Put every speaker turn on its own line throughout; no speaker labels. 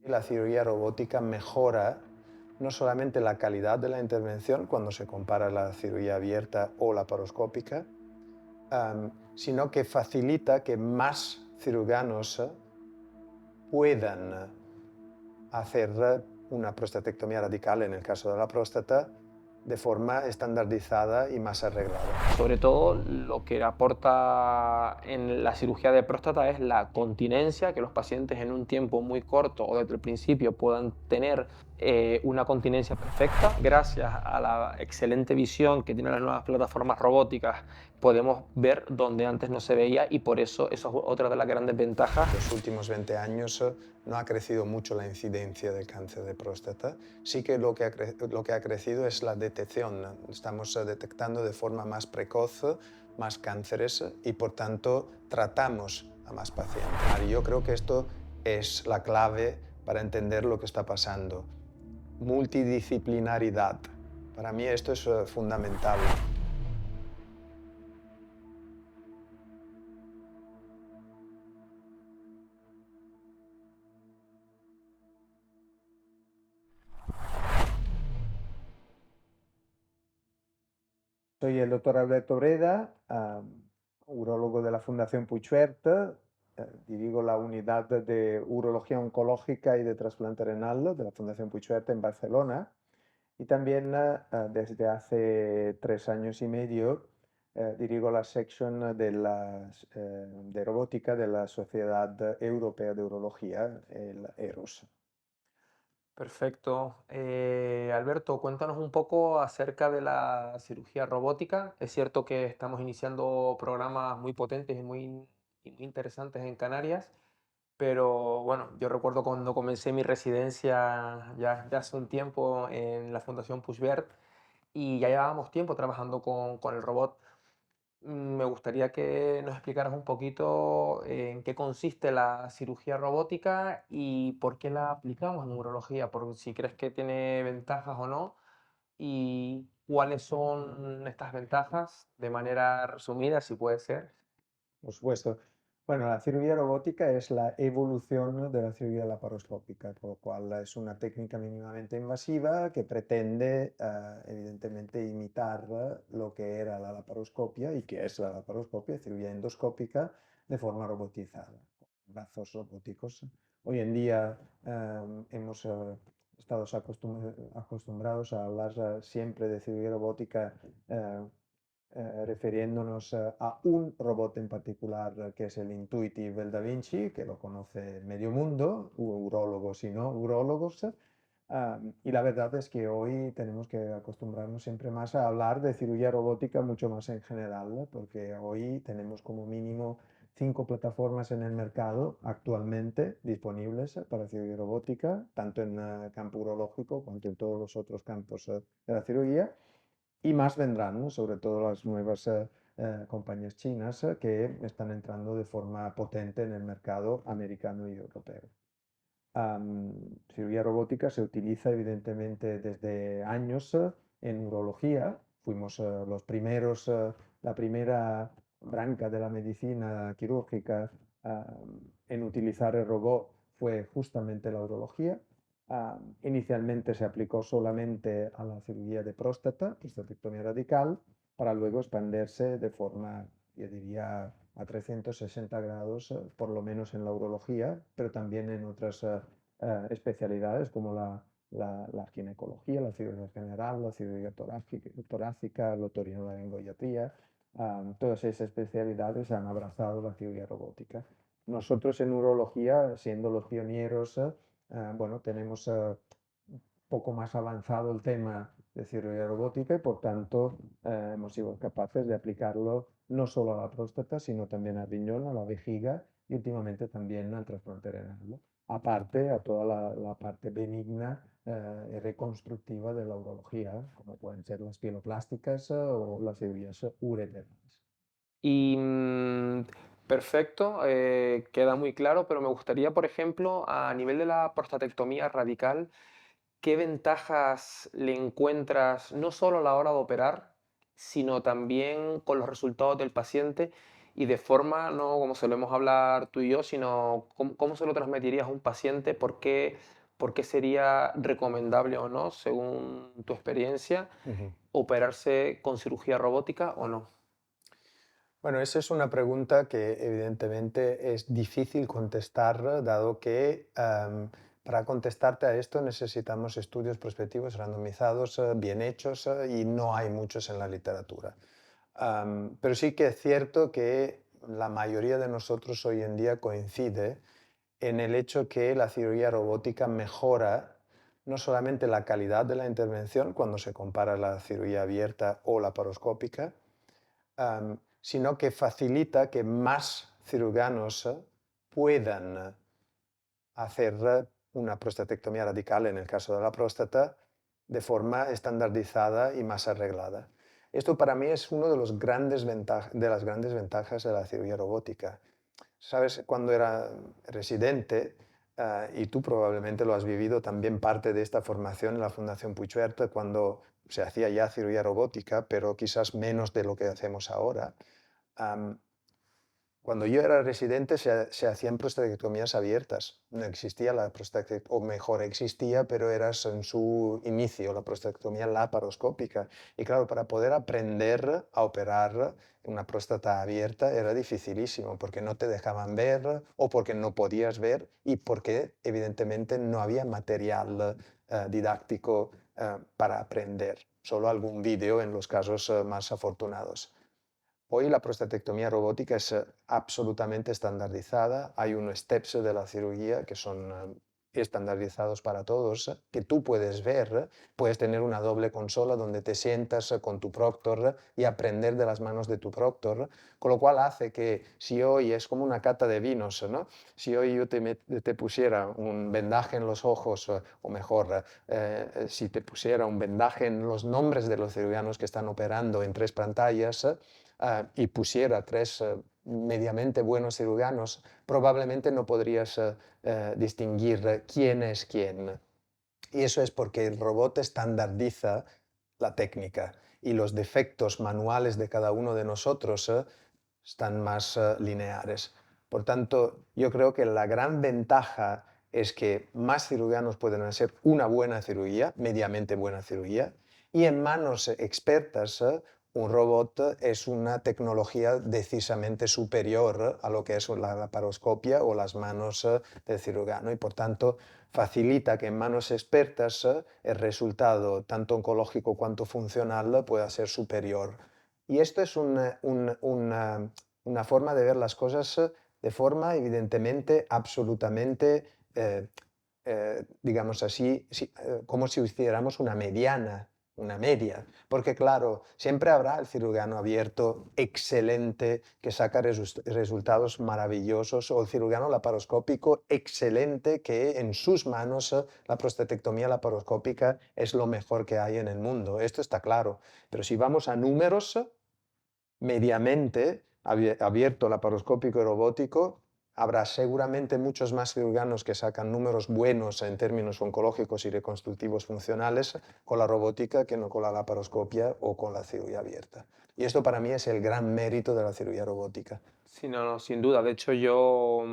La cirugía robótica mejora no solamente la calidad de la intervención cuando se compara la cirugía abierta o laparoscópica, sino que facilita que más cirujanos puedan hacer una prostatectomía radical en el caso de la próstata de forma estandarizada y más arreglada.
Sobre todo lo que aporta en la cirugía de próstata es la continencia, que los pacientes en un tiempo muy corto o desde el principio puedan tener una continencia perfecta. Gracias a la excelente visión que tienen las nuevas plataformas robóticas, podemos ver donde antes no se veía y por eso es otra de las grandes ventajas.
En los últimos 20 años no ha crecido mucho la incidencia de cáncer de próstata. Sí que lo que ha crecido es la detección. Estamos detectando de forma más precoz más cánceres y por tanto tratamos a más pacientes. Y yo creo que esto es la clave para entender lo que está pasando. Multidisciplinaridad. Para mí esto es fundamental. Soy el doctor Alberto Breda, urólogo de la Fundación Puigvert, dirijo la unidad de urología oncológica y de trasplante renal de la Fundación Puigvert en Barcelona y también desde hace 3 años y medio dirijo la sección de robótica de la Sociedad Europea de Urología, el ERUS.
Perfecto. Alberto, cuéntanos un poco acerca de la cirugía robótica. Es cierto que estamos iniciando programas muy potentes y muy interesantes en Canarias, pero bueno, yo recuerdo cuando comencé mi residencia ya hace un tiempo en la Fundación Puigvert y ya llevábamos tiempo trabajando con el robot. Me gustaría que nos explicaras un poquito en qué consiste la cirugía robótica y por qué la aplicamos en urología, por si crees que tiene ventajas o no, y cuáles son estas ventajas de manera resumida, si puede ser.
Por supuesto. Bueno, la cirugía robótica es la evolución de la cirugía laparoscópica, con lo cual es una técnica mínimamente invasiva que pretende, evidentemente, imitar lo que era la laparoscopia y que es la laparoscopia, cirugía endoscópica, de forma robotizada, con brazos robóticos. Hoy en día hemos estado acostumbrados a hablar siempre de cirugía robótica eh, refiriéndonos a un robot en particular que es el Intuitive el Da Vinci, que lo conoce medio mundo, urólogos y no urólogos. Y la verdad es que hoy tenemos que acostumbrarnos siempre más a hablar de cirugía robótica mucho más en general, porque hoy tenemos como mínimo 5 plataformas en el mercado actualmente disponibles para cirugía robótica, tanto en el campo urológico cuanto en todos los otros campos de la cirugía. Y más vendrán, ¿no? Sobre todo las nuevas compañías chinas que están entrando de forma potente en el mercado americano y europeo. Cirugía robótica se utiliza evidentemente desde años en urología. Fuimos los primeros, la primera branca de la medicina quirúrgica en utilizar el robot fue justamente la urología. Inicialmente se aplicó solamente a la cirugía de próstata, prostatectomía radical, para luego expandirse de forma, yo diría, a 360 grados, por lo menos en la urología, pero también en otras especialidades como la ginecología, la cirugía general, la cirugía torácica, la otorrinolaringología. Todas esas especialidades han abrazado la cirugía robótica. Nosotros en urología, siendo los pioneros, bueno, tenemos un poco más avanzado el tema de cirugía robótica y por tanto hemos sido capaces de aplicarlo no solo a la próstata, sino también al riñón, a la vejiga y últimamente también al trasplante renal, ¿no? Aparte a toda la parte benigna y reconstructiva de la urología, como pueden ser las piloplásticas o las cirugías ureterales.
Y perfecto, queda muy claro, pero me gustaría, por ejemplo, a nivel de la prostatectomía radical, ¿qué ventajas le encuentras no solo a la hora de operar, sino también con los resultados del paciente y de forma, no como solemos hablar tú y yo, sino cómo se lo transmitirías a un paciente, por qué sería recomendable o no, según tu experiencia,
Ujú.
operarse con cirugía robótica o no.
Bueno, esa es una pregunta que evidentemente es difícil contestar, dado que para contestarte a esto necesitamos estudios prospectivos randomizados bien hechos y no hay muchos en la literatura. Pero sí que es cierto que la mayoría de nosotros hoy en día coincide en el hecho que la cirugía robótica mejora no solamente la calidad de la intervención cuando se compara la cirugía abierta o laparoscópica, sino que facilita que más cirujanos puedan hacer una prostatectomía radical en el caso de la próstata de forma estandarizada y más arreglada. Esto para mí es uno de, de las grandes ventajas de la cirugía robótica. Sabes, cuando era residente, y tú probablemente lo has vivido también parte de esta formación en la Fundación Puigvert, cuando se hacía ya cirugía robótica, pero quizás menos de lo que hacemos ahora. Am, Cuando yo era residente se hacían prostatectomías abiertas. No existía la prostatectomía, o mejor, existía, pero era en su inicio, la prostatectomía laparoscópica. Y claro, para poder aprender a operar una próstata abierta era dificilísimo, porque no te dejaban ver o porque no podías ver y porque evidentemente no había material didáctico para aprender, solo algún vídeo en los casos más afortunados. Hoy la prostatectomía robótica es absolutamente estandarizada. Hay unos steps de la cirugía que son estandarizados para todos, que tú puedes ver. Puedes tener una doble consola donde te sientas con tu proctor y aprender de las manos de tu proctor, con lo cual hace que si hoy es como una cata de vinos, ¿no? Si hoy yo te pusiera un vendaje en los ojos, o mejor, si te pusiera un vendaje en los nombres de los cirujanos que están operando en 3 pantallas, y pusiera 3 mediamente buenos cirujanos, probablemente no podrías distinguir quién es quién. Y eso es porque el robot estandardiza la técnica y los defectos manuales de cada uno de nosotros están más lineares. Por tanto, yo creo que la gran ventaja es que más cirujanos pueden hacer una buena cirugía, mediamente buena cirugía, y en manos expertas un robot es una tecnología decisamente superior a lo que es la laparoscopia o las manos del cirujano y por tanto facilita que en manos expertas el resultado tanto oncológico cuanto funcional pueda ser superior. Y esto es una forma de ver las cosas de forma evidentemente absolutamente, digamos así, como si hiciéramos una media, porque claro, siempre habrá el cirujano abierto excelente que saca resultados maravillosos o el cirujano laparoscópico excelente que en sus manos la prostatectomía laparoscópica es lo mejor que hay en el mundo. Esto está claro, pero si vamos a números, mediamente abierto laparoscópico y robótico, habrá seguramente muchos más cirujanos que sacan números buenos en términos oncológicos y reconstructivos funcionales con la robótica que no con la laparoscopia o con la cirugía abierta. Y esto para mí es el gran mérito de la cirugía robótica.
Sí, no, no, sin duda. De hecho, yo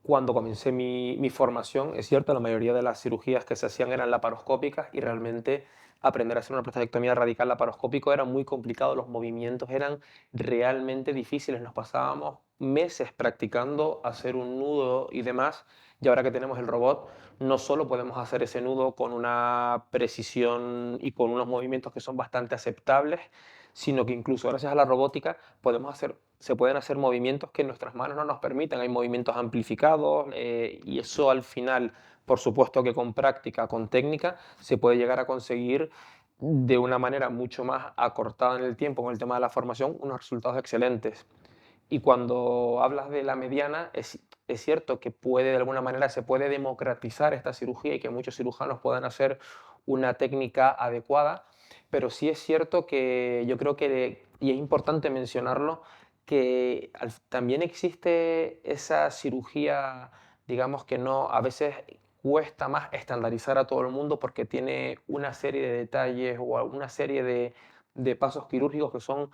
cuando comencé mi formación, es cierto, la mayoría de las cirugías que se hacían eran laparoscópicas y realmente aprender a hacer una prostatectomía radical laparoscópico era muy complicado, los movimientos eran realmente difíciles, nos pasábamos meses practicando hacer un nudo y demás, y ahora que tenemos el robot, no solo podemos hacer ese nudo con una precisión y con unos movimientos que son bastante aceptables, sino que incluso gracias a la robótica se pueden hacer movimientos que nuestras manos no nos permiten. Hay movimientos amplificados y eso al final, por supuesto que con práctica, con técnica, se puede llegar a conseguir de una manera mucho más acortada en el tiempo con el tema de la formación unos resultados excelentes. Y cuando hablas de la mediana, es cierto que de alguna manera se puede democratizar esta cirugía y que muchos cirujanos puedan hacer una técnica adecuada, pero sí es cierto que yo creo que, y es importante mencionarlo, que también existe esa cirugía, digamos que no, a veces cuesta más estandarizar a todo el mundo porque tiene una serie de detalles o una serie de pasos quirúrgicos que son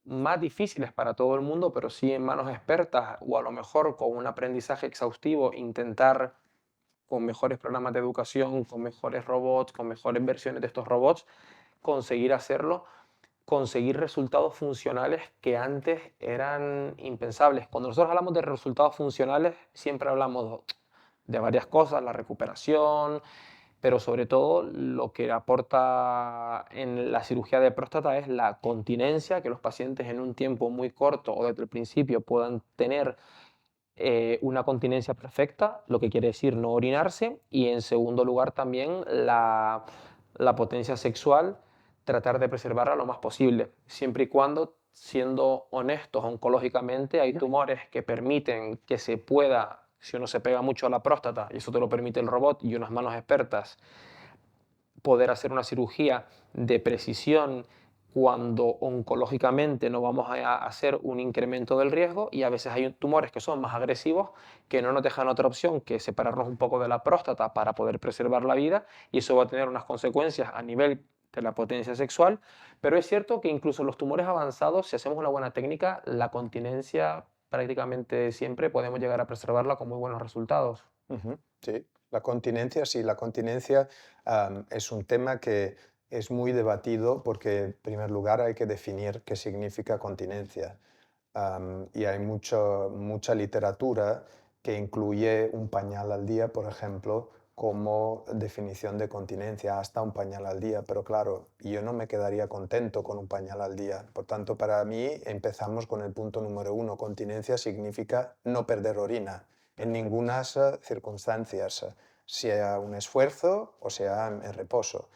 más difíciles para todo el mundo, pero sí en manos expertas o a lo mejor con un aprendizaje exhaustivo, intentar con mejores programas de educación, con mejores robots, con mejores versiones de estos robots, conseguir hacerlo, conseguir resultados funcionales que antes eran impensables. Cuando nosotros hablamos de resultados funcionales, siempre hablamos de varias cosas, la recuperación, pero sobre todo lo que aporta en la cirugía de próstata es la continencia, que los pacientes en un tiempo muy corto o desde el principio puedan tener una continencia perfecta, lo que quiere decir no orinarse, y en segundo lugar también la potencia sexual, tratar de preservarla lo más posible, siempre y cuando, siendo honestos oncológicamente, hay tumores que permiten que se pueda, si uno se pega mucho a la próstata, y eso te lo permite el robot y unas manos expertas, poder hacer una cirugía de precisión cuando oncológicamente no vamos a hacer un incremento del riesgo, y a veces hay tumores que son más agresivos que no nos dejan otra opción que separarnos un poco de la próstata para poder preservar la vida, y eso va a tener unas consecuencias a nivel de la potencia sexual, pero es cierto que incluso los tumores avanzados, si hacemos una buena técnica, la continencia prácticamente siempre podemos llegar a preservarla con muy buenos resultados.
Ujú, sí, la continencia, sí, la continencia es un tema que es muy debatido porque, en primer lugar, hay que definir qué significa continencia. Y hay mucha literatura que incluye un pañal al día, por ejemplo, como definición de continencia, hasta un pañal al día. Pero claro, yo no me quedaría contento con un pañal al día. Por tanto, para mí empezamos con el punto número uno. Continencia significa no perder orina en ninguna circunstancias, sea un esfuerzo o sea en reposo.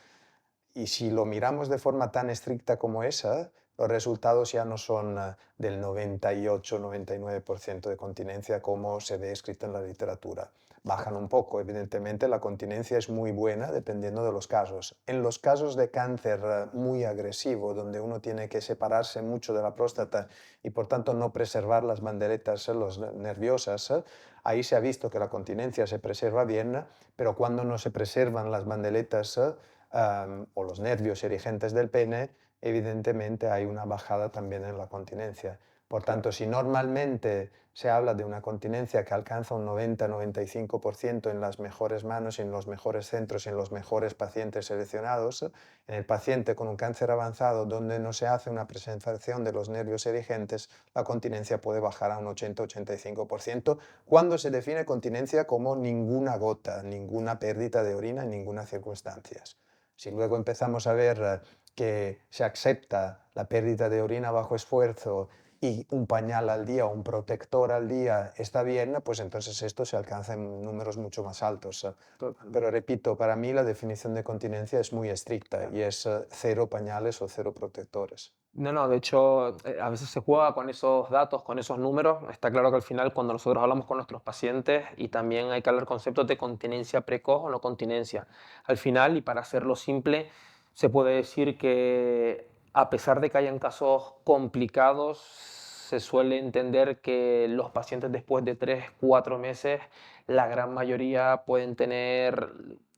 Y si lo miramos de forma tan estricta como esa, los resultados ya no son del 98-99% de continencia como se ve escrito en la literatura. Bajan un poco, evidentemente la continencia es muy buena dependiendo de los casos. En los casos de cáncer muy agresivo, donde uno tiene que separarse mucho de la próstata y por tanto no preservar las banderetas los nerviosas, ahí se ha visto que la continencia se preserva bien, pero cuando no se preservan las bandeletas o los nervios erigentes del pene, evidentemente hay una bajada también en la continencia. Por tanto, si normalmente se habla de una continencia que alcanza un 90-95% en las mejores manos, en los mejores centros, en los mejores pacientes seleccionados, en el paciente con un cáncer avanzado donde no se hace una preservación de los nervios erigentes, la continencia puede bajar a un 80-85% cuando se define continencia como ninguna gota, ninguna pérdida de orina en ninguna circunstancia. Si luego empezamos a ver que se acepta la pérdida de orina bajo esfuerzo y un pañal al día o un protector al día está bien, pues entonces esto se alcanza en números mucho más altos. Pero repito, para mí la definición de continencia es muy estricta y es cero pañales o cero protectores.
No, no, de hecho, a veces se juega con esos datos, con esos números. Está claro que al final, cuando nosotros hablamos con nuestros pacientes, y también hay que hablar conceptos de continencia precoz o no continencia. Al final, y para hacerlo simple, se puede decir que a pesar de que hayan casos complicados, se suele entender que los pacientes después de 3, 4 meses, la gran mayoría pueden tener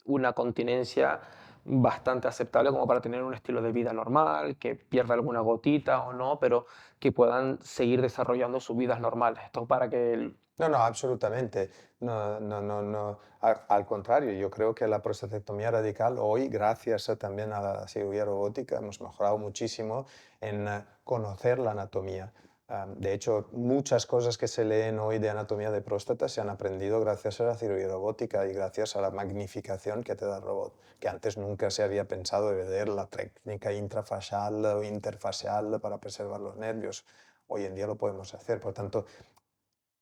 una continencia bastante aceptable como para tener un estilo de vida normal, que pierda alguna gotita o no, pero que puedan seguir desarrollando sus vidas normales. Esto para que
No, no, absolutamente. No, no, no, no. Al contrario, yo creo que la prostatectomía radical hoy, gracias también a la cirugía robótica, hemos mejorado muchísimo en conocer la anatomía. De hecho, muchas cosas que se leen hoy de anatomía de próstata se han aprendido gracias a la cirugía robótica y gracias a la magnificación que te da el robot, que antes nunca se había pensado de ver la técnica intrafascial o interfacial para preservar los nervios. Hoy en día lo podemos hacer. Por tanto,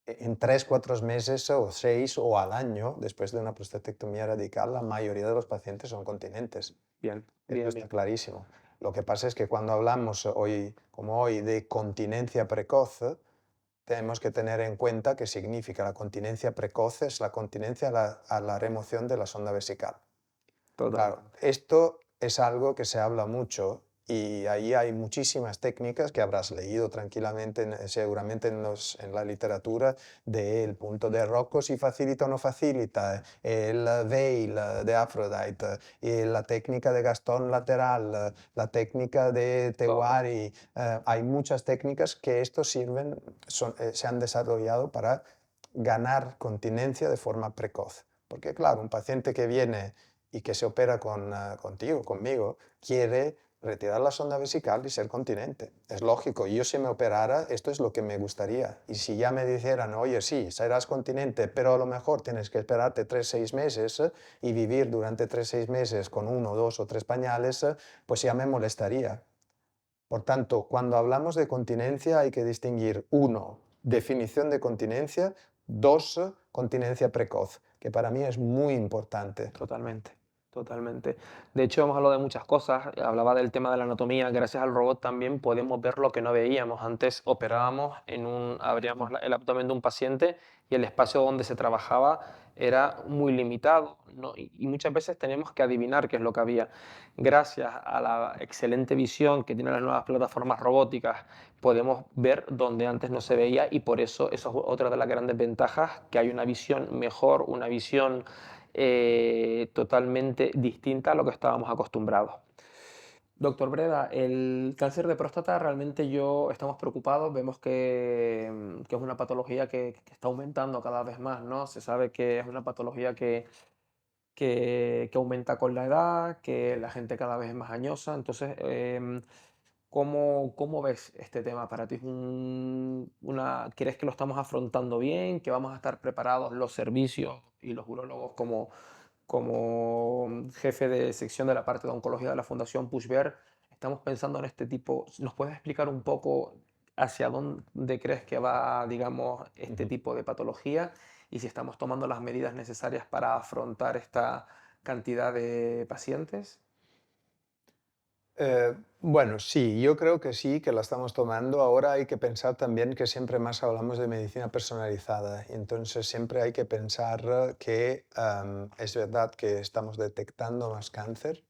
en 3, 4 meses o 6 o al año, después de una prostatectomía radical, la mayoría de los pacientes son continentes.
bien,
Eso
bien,
está
bien.
clarísimo. Lo que pasa es que cuando hablamos hoy, como hoy, de continencia precoz, tenemos que tener en cuenta que significa la continencia precoz es la continencia a la remoción de la sonda vesical. Claro,
Totalmente.
esto es algo que se habla mucho y ahí hay muchísimas técnicas que habrás leído tranquilamente, seguramente en la literatura, del punto de Rocco si facilita o no facilita, el veil de Aphrodite, y la técnica de Gastón lateral, la técnica de
Todo.
Tewari. Hay muchas técnicas que esto sirven, se han desarrollado para ganar continencia de forma precoz. Porque claro, un paciente que viene y que se opera contigo, conmigo, quiere retirar la sonda vesical y ser continente. Es lógico, yo si me operara, esto es lo que me gustaría. Y si ya me dijeran, oye, sí, serás continente, pero a lo mejor tienes que esperarte 3-6 meses y vivir durante 3-6 meses con 1, 2 o 3 pañales, pues ya me molestaría. Por tanto, cuando hablamos de continencia hay que distinguir, 1, definición de continencia, 2, continencia precoz, que para mí es muy importante.
Totalmente, totalmente. De hecho, hemos hablado de muchas cosas. Hablaba del tema de la anatomía. Gracias al robot también podemos ver lo que no veíamos. Antes operábamos abríamos el abdomen de un paciente y el espacio donde se trabajaba era muy limitado, ¿no? Y muchas veces teníamos que adivinar qué es lo que había. Gracias a la excelente visión que tienen las nuevas plataformas robóticas, podemos ver donde antes no se veía y por eso es otra de las grandes ventajas, que hay una visión mejor, una visión totalmente distinta a lo que estábamos acostumbrados. Doctor Breda, el cáncer de próstata realmente estamos preocupados, vemos que es una patología que está aumentando cada vez más, ¿no? Se sabe que es una patología que aumenta con la edad, que la gente cada vez es más añosa, entonces, ¿cómo ves este tema? ¿Para ti es crees que lo estamos afrontando bien, que vamos a estar preparados los servicios y los urólogos como jefe de sección de la parte de oncología de la Fundación Pushver, estamos pensando en este tipo? ¿Nos puedes explicar un poco hacia dónde crees que va, digamos, este
Ujú.
tipo de patología y si estamos tomando las medidas necesarias para afrontar esta cantidad de pacientes?
Bueno, sí, yo creo que sí, que la estamos tomando. Ahora hay que pensar también que siempre más hablamos de medicina personalizada y entonces siempre hay que pensar que es verdad que estamos detectando más cáncer.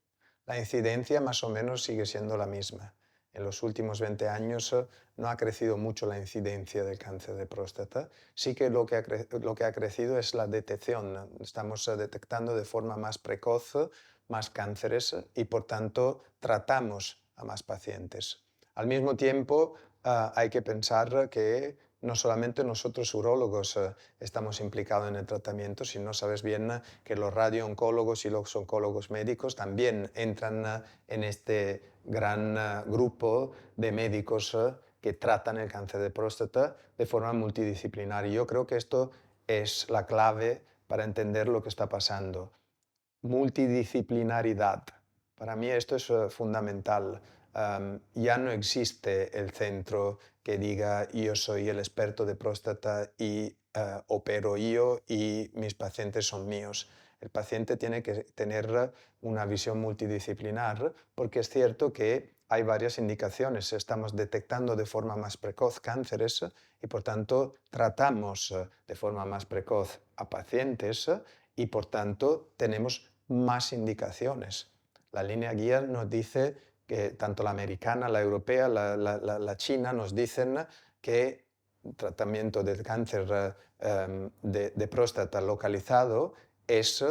La incidencia más o menos sigue siendo la misma. En los últimos 20 años no ha crecido mucho la incidencia del cáncer de próstata. Sí que lo que ha crecido es la detección. Estamos detectando de forma más precoz más cánceres y por tanto tratamos a más pacientes. Al mismo tiempo, hay que pensar que no solamente nosotros urólogos estamos implicados en el tratamiento, sino sabes bien que los radiooncólogos y los oncólogos médicos también entran en este gran grupo de médicos que tratan el cáncer de próstata de forma multidisciplinar. Y yo creo que esto es la clave para entender lo que está pasando. Multidisciplinaridad. Para mí esto es fundamental. Ya no existe el centro que diga yo soy el experto de próstata y opero yo y mis pacientes son míos. El paciente tiene que tener una visión multidisciplinar porque es cierto que hay varias indicaciones. Estamos detectando de forma más precoz cánceres y por tanto tratamos de forma más precoz a pacientes y por tanto tenemos más indicaciones. La línea guía nos dice que tanto la americana, la europea, la china nos dicen que el tratamiento del cáncer de próstata localizado es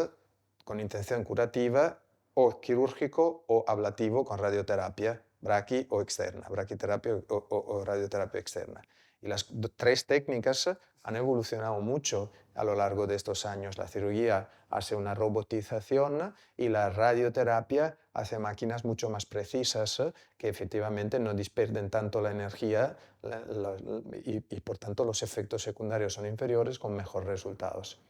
con intención curativa o quirúrgico o ablativo con radioterapia braqui o externa, braquiterapia o radioterapia externa. Y las tres técnicas han evolucionado mucho a lo largo de estos años. La cirugía hace una robotización y la radioterapia hace máquinas mucho más precisas que efectivamente no disperden tanto la energía y por tanto los efectos secundarios son inferiores con mejores resultados.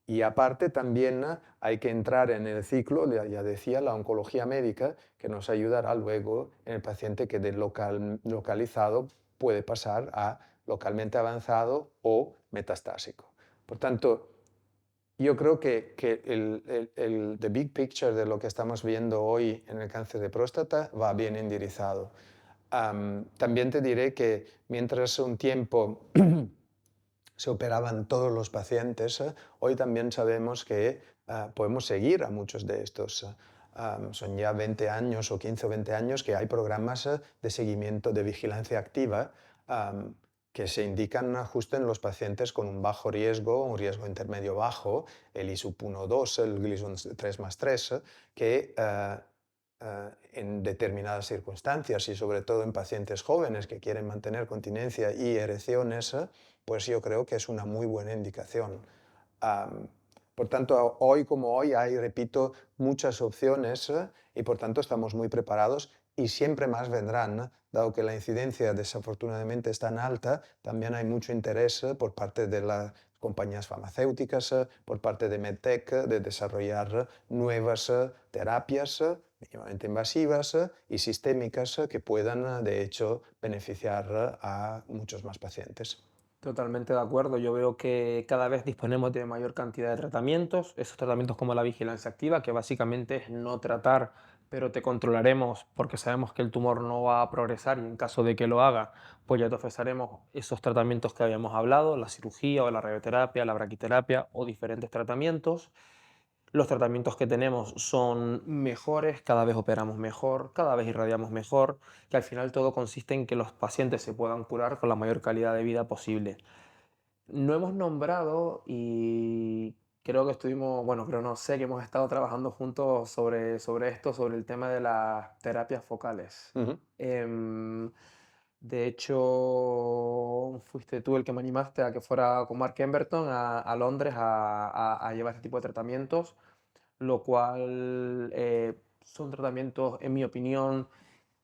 Y aparte también hay que entrar en el ciclo, ya decía, la oncología médica, que nos ayudará luego en el paciente que de localizado puede pasar a localmente avanzado o metastásico. Por tanto, yo creo que the big picture de lo que estamos viendo hoy en el cáncer de próstata va bien endirizado. También te diré que mientras un tiempo se operaban todos los pacientes, hoy también sabemos que podemos seguir a muchos de estos. Son ya 20 años o 15 o 20 años que hay programas de seguimiento de vigilancia activa que se indican justo en los pacientes con un bajo riesgo, un riesgo intermedio bajo, el ISUP 1-2, el Gleason 3+3, que en determinadas circunstancias y sobre todo en pacientes jóvenes que quieren mantener continencia y erecciones, pues yo creo que es una muy buena indicación. Por tanto, hoy como hoy hay, repito, muchas opciones y por tanto estamos muy preparados y siempre más vendrán, dado que la incidencia desafortunadamente es tan alta, también hay mucho interés por parte de las compañías farmacéuticas, por parte de MedTech, de desarrollar nuevas terapias mínimamente invasivas y sistémicas que puedan, de hecho, beneficiar a muchos más pacientes.
Totalmente de acuerdo. Yo veo que cada vez disponemos de mayor cantidad de tratamientos. Esos tratamientos como la vigilancia activa, que básicamente es no tratar, pero te controlaremos porque sabemos que el tumor no va a progresar y en caso de que lo haga, pues ya te ofreceremos esos tratamientos que habíamos hablado, la cirugía o la radioterapia, la braquiterapia o diferentes tratamientos. Los tratamientos que tenemos son mejores, cada vez operamos mejor, cada vez irradiamos mejor, que al final todo consiste en que los pacientes se puedan curar con la mayor calidad de vida posible. No hemos nombrado y creo que estuvimos, bueno, creo no sé que hemos estado trabajando juntos sobre esto, sobre el tema de las terapias focales.
Ujú.
Em, de hecho, fuiste tú el que me animaste a que fuera con Mark Emberton a Londres a llevar este tipo de tratamientos, lo cual son tratamientos, en mi opinión,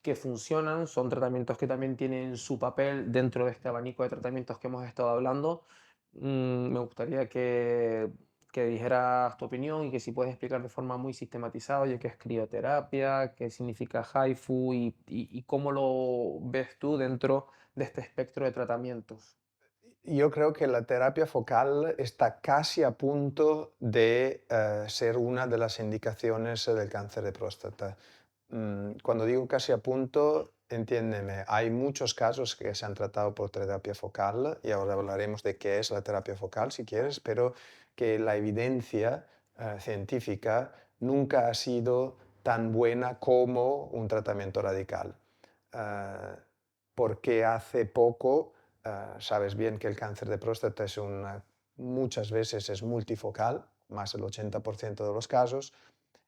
que funcionan, son tratamientos que también tienen su papel dentro de este abanico de tratamientos que hemos estado hablando. Me gustaría que dijeras tu opinión y que si puedes explicar de forma muy sistematizada, oye, qué es crioterapia, qué significa HIFU y cómo lo ves tú dentro de este espectro de tratamientos.
Yo creo que la terapia focal está casi a punto de ser una de las indicaciones del cáncer de próstata. Cuando digo casi a punto, entiéndeme, hay muchos casos que se han tratado por terapia focal y ahora hablaremos de qué es la terapia focal si quieres, pero que la evidencia científica nunca ha sido tan buena como un tratamiento radical. Ah, Porque hace poco, sabes bien que el cáncer de próstata muchas veces es multifocal, más del 80% de los casos,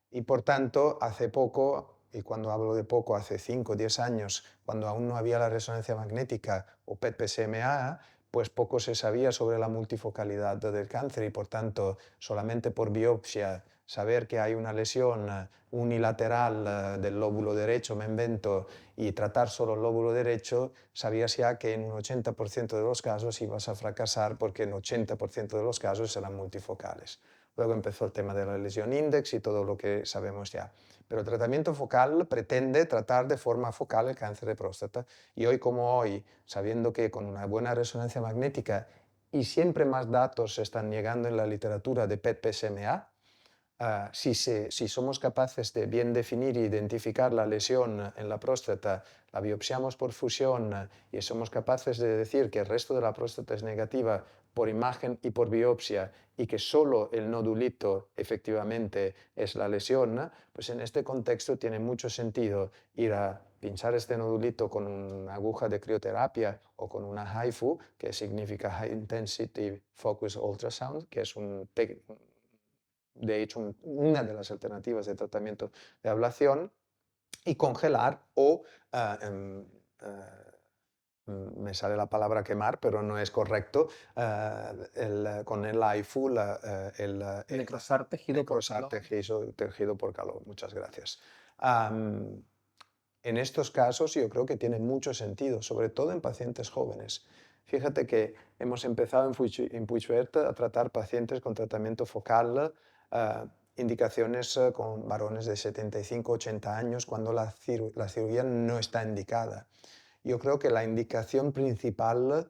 y por tanto, hace poco, y cuando hablo de poco, hace 5 o 10 años, cuando aún no había la resonancia magnética o PET-PSMA, pues poco se sabía sobre la multifocalidad del cáncer y por tanto, solamente por biopsia, saber que hay una lesión unilateral del lóbulo derecho, me invento, y tratar solo el lóbulo derecho, sabías ya que en un 80% de los casos ibas a fracasar porque en 80% de los casos eran multifocales. Luego empezó el tema de la lesión index y todo lo que sabemos ya. Pero el tratamiento focal pretende tratar de forma focal el cáncer de próstata. Y hoy como hoy, sabiendo que con una buena resonancia magnética y siempre más datos se están llegando en la literatura de PET-PSMA, si somos capaces de bien definir e identificar la lesión en la próstata, la biopsiamos por fusión y somos capaces de decir que el resto de la próstata es negativa por imagen y por biopsia y que solo el nodulito efectivamente es la lesión, pues en este contexto tiene mucho sentido ir a pinchar este nodulito con una aguja de crioterapia o con una HIFU, que significa High Intensity Focus Ultrasound, que es de hecho una de las alternativas de tratamiento de ablación, y congelar o, me sale la palabra quemar, pero no es correcto, con el AIFU,
Necrosar tejido por
necrosar
calor.
tejido por calor. Muchas gracias. Am, en estos casos yo creo que tiene mucho sentido, sobre todo en pacientes jóvenes. Fíjate que hemos empezado en Puigverd a tratar pacientes con tratamiento focal, indicaciones con varones de 75-80 años, cuando la cirugía no está indicada. Yo creo que la indicación principal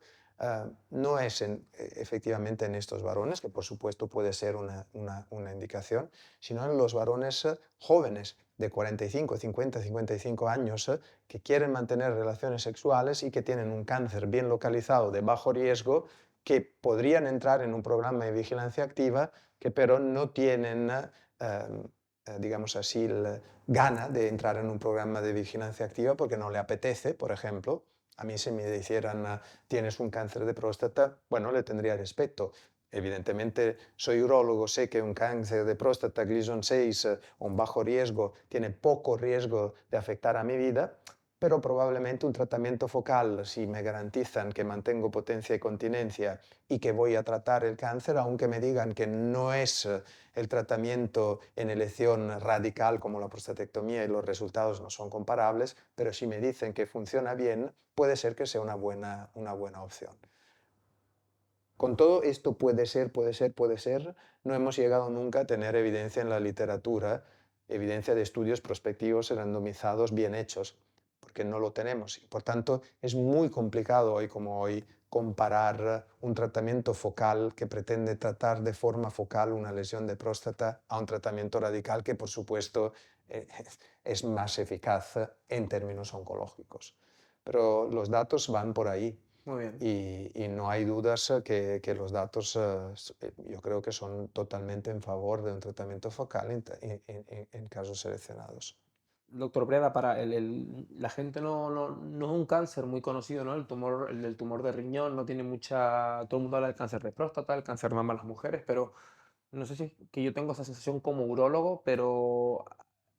no es efectivamente en estos varones, que por supuesto puede ser una indicación, sino en los varones jóvenes de 45, 50, 55 años que quieren mantener relaciones sexuales y que tienen un cáncer bien localizado de bajo riesgo, que podrían entrar en un programa de vigilancia activa, que pero no tienen digamos así, gana de entrar en un programa de vigilancia activa porque no le apetece, por ejemplo. A mí si me dijeran, tienes un cáncer de próstata, bueno, le tendría respeto. Evidentemente, soy urólogo, sé que un cáncer de próstata Gleason 6 un bajo riesgo tiene poco riesgo de afectar a mi vida, pero probablemente un tratamiento focal, si me garantizan que mantengo potencia y continencia y que voy a tratar el cáncer, aunque me digan que no es el tratamiento en elección radical como la prostatectomía y los resultados no son comparables, pero si me dicen que funciona bien, puede ser que sea una buena opción. Con todo esto puede ser, puede ser, puede ser, no hemos llegado nunca a tener evidencia en la literatura, evidencia de estudios prospectivos randomizados bien hechos, porque no lo tenemos. Y por tanto, es muy complicado hoy como hoy comparar un tratamiento focal que pretende tratar de forma focal una lesión de próstata a un tratamiento radical que, por supuesto, eh, es más eficaz en términos oncológicos. Pero los datos van por ahí.
Muy bien.
Y no hay dudas que los datos yo creo que son totalmente en favor de un tratamiento focal en casos seleccionados.
Doctor Breda, para la gente no es un cáncer muy conocido, ¿no? El del tumor de riñón no tiene mucha... Todo el mundo habla del cáncer de próstata, el cáncer de mama en las mujeres, pero no sé si es que yo tengo esa sensación como urólogo, pero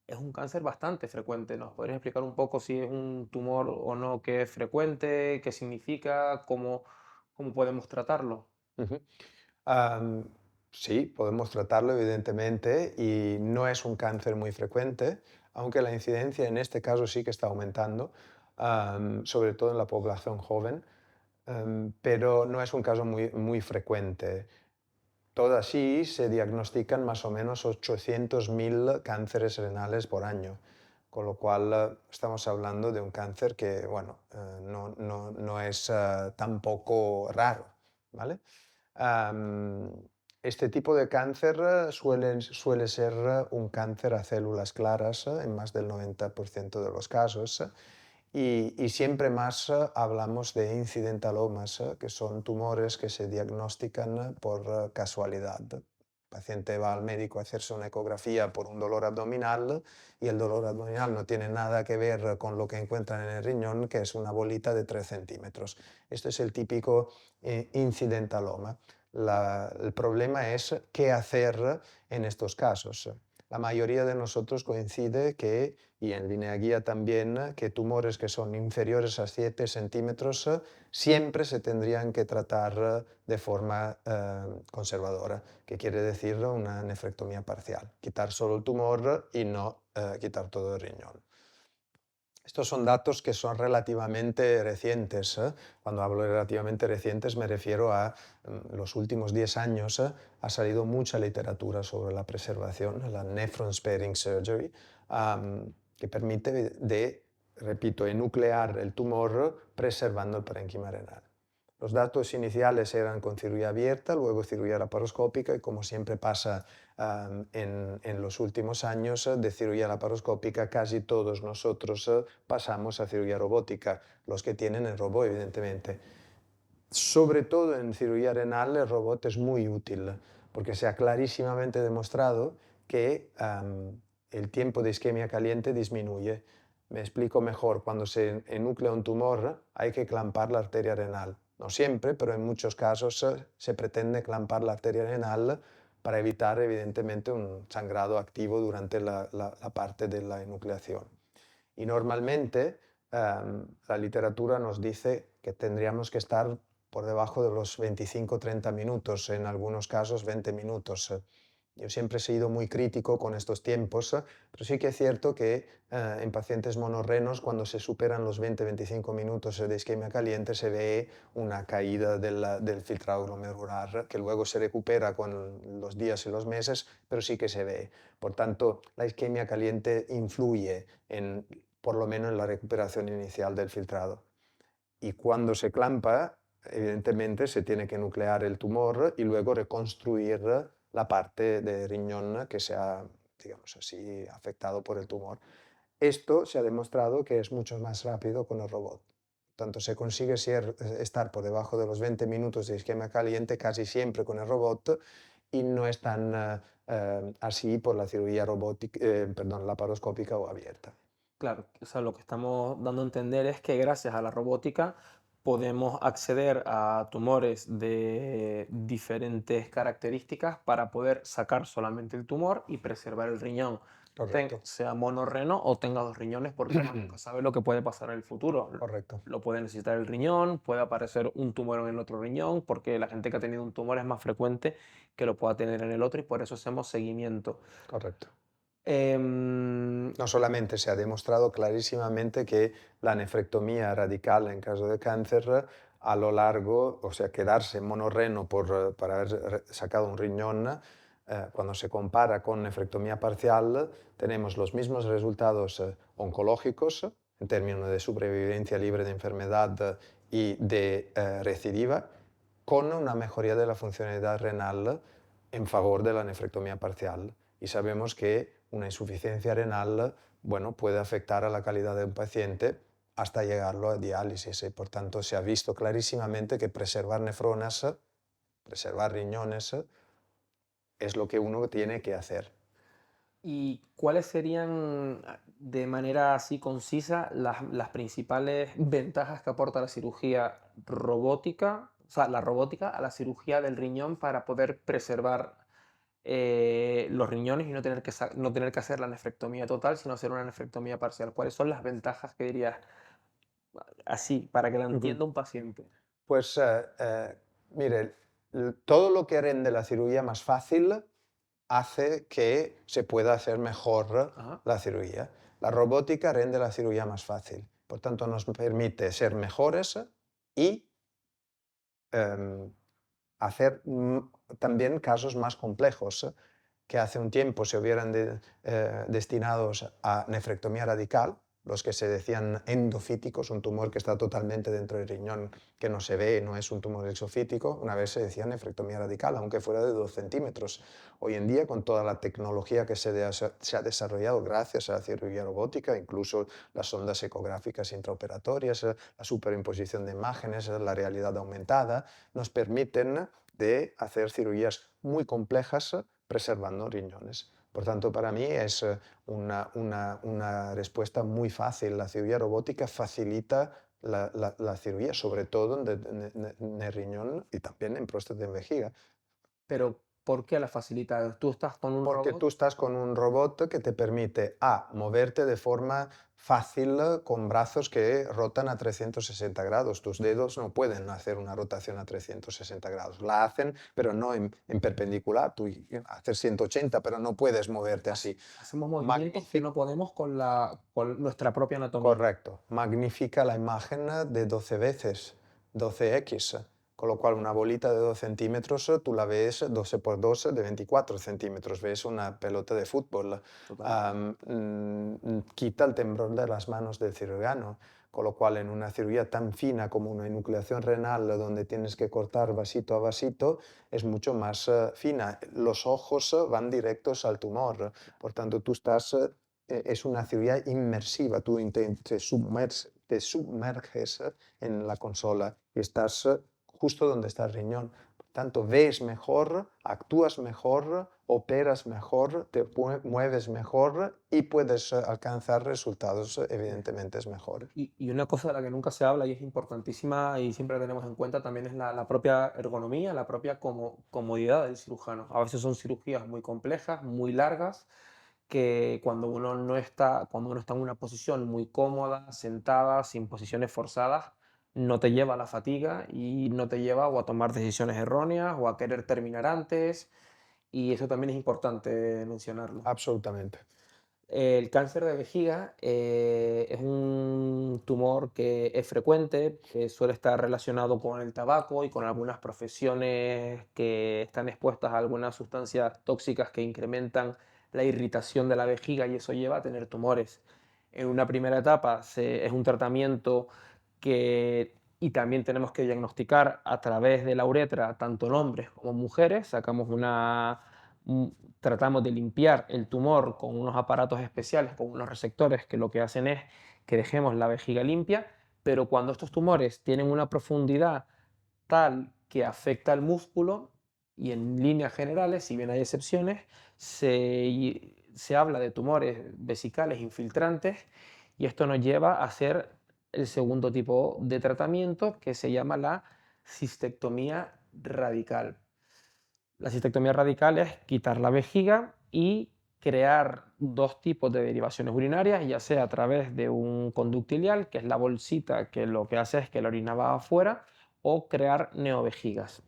es un cáncer bastante frecuente. ¿Nos podrías explicar un poco si es un tumor o no que es frecuente, qué significa, cómo podemos tratarlo?
Ujú. Am, sí, podemos tratarlo evidentemente y no es un cáncer muy frecuente, aunque la incidencia en este caso sí que está aumentando, sobre todo en la población joven, pero no es un caso muy frecuente. Todo así se diagnostican más o menos 800.000 cánceres renales por año, con lo cual estamos hablando de un cáncer que, bueno, no es tampoco raro, ¿vale? Am, este tipo de cáncer suele ser un cáncer a células claras en más del 90% de los casos y siempre más hablamos de incidentalomas, que son tumores que se diagnostican por casualidad. El paciente va al médico a hacerse una ecografía por un dolor abdominal y el dolor abdominal no tiene nada que ver con lo que encuentran en el riñón, que es una bolita de 3 centímetros. Este es el típico incidentaloma. El problema es qué hacer en estos casos. La mayoría de nosotros coincide que, y en línea guía también, que tumores que son inferiores a 7 centímetros siempre se tendrían que tratar de forma conservadora, que quiere decir una nefrectomía parcial, quitar solo el tumor y no quitar todo el riñón. Estos son datos que son relativamente recientes. Cuando hablo de relativamente recientes me refiero a los últimos 10 años. Ha salido mucha literatura sobre la preservación, la nephron sparing surgery, que permite repito, enuclear el tumor preservando el parénquima renal. Los datos iniciales eran con cirugía abierta, luego cirugía laparoscópica y como siempre pasa en los últimos años, de cirugía laparoscópica casi todos nosotros pasamos a cirugía robótica, los que tienen el robot evidentemente. Sobre todo en cirugía renal el robot es muy útil porque se ha clarísimamente demostrado que el tiempo de isquemia caliente disminuye. Me explico mejor, cuando se enuclea un tumor hay que clampar la arteria renal. No siempre, pero en muchos casos se pretende clampar la arteria renal para evitar evidentemente un sangrado activo durante la parte de la enucleación. Y normalmente la literatura nos dice que tendríamos que estar por debajo de los 25-30 minutos, en algunos casos 20 minutos. Yo siempre he sido muy crítico con estos tiempos, pero sí que es cierto que en pacientes monorrenos, cuando se superan los 20-25 minutos de isquemia caliente, se ve una caída del filtrado glomerular, que luego se recupera con los días y los meses, pero sí que se ve. Por tanto, la isquemia caliente influye por lo menos en la recuperación inicial del filtrado. Y cuando se clampa, evidentemente se tiene que nuclear el tumor y luego reconstruir la parte de riñón que se ha, digamos así, afectado por el tumor. Esto se ha demostrado que es mucho más rápido con el robot. Tanto se consigue estar por debajo de los 20 minutos de isquemia caliente casi siempre con el robot y no es tan así por la cirugía robótica, perdón, laparoscópica o abierta.
Claro, o sea, lo que estamos dando a entender es que gracias a la robótica podemos acceder a tumores de diferentes características para poder sacar solamente el tumor y preservar el riñón,
Correcto,
sea monorreno o tenga dos riñones, porque uno nunca sabe lo que puede pasar en el futuro.
correcto.
Lo puede necesitar el riñón, puede aparecer un tumor en el otro riñón, porque la gente que ha tenido un tumor es más frecuente que lo pueda tener en el otro y por eso hacemos seguimiento.
Correcto.
Em,
No solamente se ha demostrado clarísimamente que la nefrectomía radical en caso de cáncer a lo largo, o sea, quedarse monorreno para haber sacado un riñón, cuando se compara con nefrectomía parcial, tenemos los mismos resultados oncológicos en términos de sobrevivencia libre de enfermedad y de recidiva, con una mejoría de la funcionalidad renal en favor de la nefrectomía parcial. Y sabemos que una insuficiencia renal, bueno, puede afectar a la calidad de un paciente hasta llegarlo a diálisis. Y por tanto, se ha visto clarísimamente que preservar nefronas, preservar riñones, es lo que uno tiene que hacer.
¿Y cuáles serían, de manera así concisa, las principales ventajas que aporta la cirugía robótica, o sea, la robótica a la cirugía del riñón para poder preservar los riñones y no tener que hacer la nefrectomía total, sino hacer una nefrectomía parcial? ¿Cuáles son las ventajas que dirías así, para que la
Ujú.
entienda un paciente?
Pues mire, todo lo que rende la cirugía más fácil hace que se pueda hacer mejor
Ajá.
la cirugía. La robótica rende la cirugía más fácil, por tanto nos permite ser mejores y em, hacer también casos más complejos que hace un tiempo se hubieran destinados a nefrectomía radical, los que se decían endofíticos, un tumor que está totalmente dentro del riñón, que no se ve, no es un tumor exofítico, una vez se decía nefrectomía radical, aunque fuera de 2 centímetros. Hoy en día, con toda la tecnología que se ha desarrollado gracias a la cirugía robótica, incluso las ondas ecográficas intraoperatorias, la superimposición de imágenes, la realidad aumentada, nos permiten de hacer cirugías muy complejas preservando riñones. Por tanto, para mí es una respuesta muy fácil. La cirugía robótica facilita la cirugía, sobre todo en el riñón y también en próstata y en vejiga.
Pero, ¿por qué la facilita? Tú estás con un
Porque tú
robot.
estás con un robot que te permite, moverte de forma fácil con brazos que rotan a 360 grados. Tus dedos no pueden hacer una rotación a 360 grados. La hacen, pero no en perpendicular. Tú haces 180, pero no puedes moverte así.
Hacemos movimientos que
Magnifica,
no podemos con nuestra propia anatomía.
correcto. Magnifica la imagen de 12 veces, 12x. Con lo cual, una bolita de 2 centímetros, tú la ves 12 por 2 de 24 centímetros. Ves una pelota de fútbol.
Total.
Quita el temblor de las manos del cirujano. Con lo cual, en una cirugía tan fina como una enucleación renal, donde tienes que cortar vasito a vasito, es mucho más fina. Los ojos van directos al tumor. Por tanto, tú estás, es una cirugía inmersiva. Tú te sumerges en la consola y estás justo donde está el riñón. Por tanto, ves mejor, actúas mejor, operas mejor, te mueves mejor y puedes alcanzar resultados evidentemente mejores.
Y una cosa de la que nunca se habla y es importantísima y siempre la tenemos en cuenta también es la propia ergonomía, la propia comodidad del cirujano. A veces son cirugías muy complejas, muy largas, que cuando uno está en una posición muy cómoda, sentada, sin posiciones forzadas, no te lleva a la fatiga y no te lleva o a tomar decisiones erróneas o a querer terminar antes, y eso también es importante mencionarlo.
Absolutamente.
El cáncer de vejiga es un tumor que es frecuente, que suele estar relacionado con el tabaco y con algunas profesiones que están expuestas a algunas sustancias tóxicas que incrementan la irritación de la vejiga y eso lleva a tener tumores. En una primera etapa es un tratamiento y también tenemos que diagnosticar a través de la uretra, tanto en hombres como en mujeres. Un- Tratamos de limpiar el tumor con unos aparatos especiales, con unos receptores que lo que hacen es que dejemos la vejiga limpia, pero cuando estos tumores tienen una profundidad tal que afecta al músculo, y en líneas generales, si bien hay excepciones, se habla de tumores vesicales infiltrantes y esto nos lleva a hacer el segundo tipo de tratamiento que se llama la cistectomía radical. La cistectomía radical es quitar la vejiga y crear dos tipos de derivaciones urinarias, ya sea a través de un conducto ileal, que es la bolsita que lo que hace es que la orina va afuera, o crear neovejigas.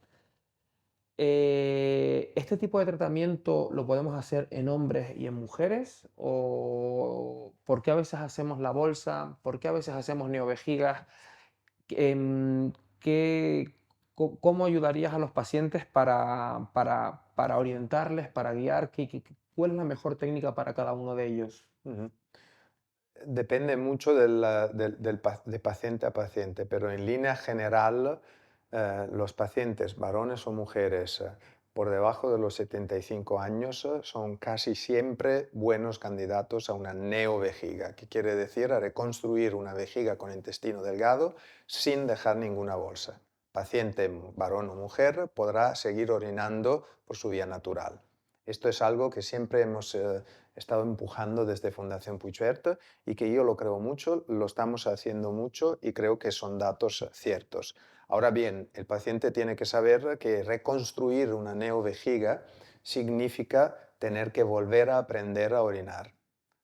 ¿Este tipo de tratamiento lo podemos hacer en hombres y en mujeres? ¿O por qué a veces hacemos la bolsa? ¿Por qué a veces hacemos neovejigas? Em, ¿qué- ¿Cómo ayudarías a los pacientes para orientarles, para guiar? ¿Cuál es la mejor técnica para cada uno de ellos?
Ujú. Depende mucho de paciente a paciente, pero en línea general, los pacientes, varones o mujeres, por debajo de los 75 años, son casi siempre buenos candidatos a una neovejiga, que quiere decir a reconstruir una vejiga con intestino delgado sin dejar ninguna bolsa. Paciente, varón o mujer, podrá seguir orinando por su vía natural. Esto es algo que siempre hemos estado empujando desde Fundación Puigvert y que yo lo creo mucho, lo estamos haciendo mucho y creo que son datos ciertos. Ahora bien, el paciente tiene que saber que reconstruir una neovejiga significa tener que volver a aprender a orinar.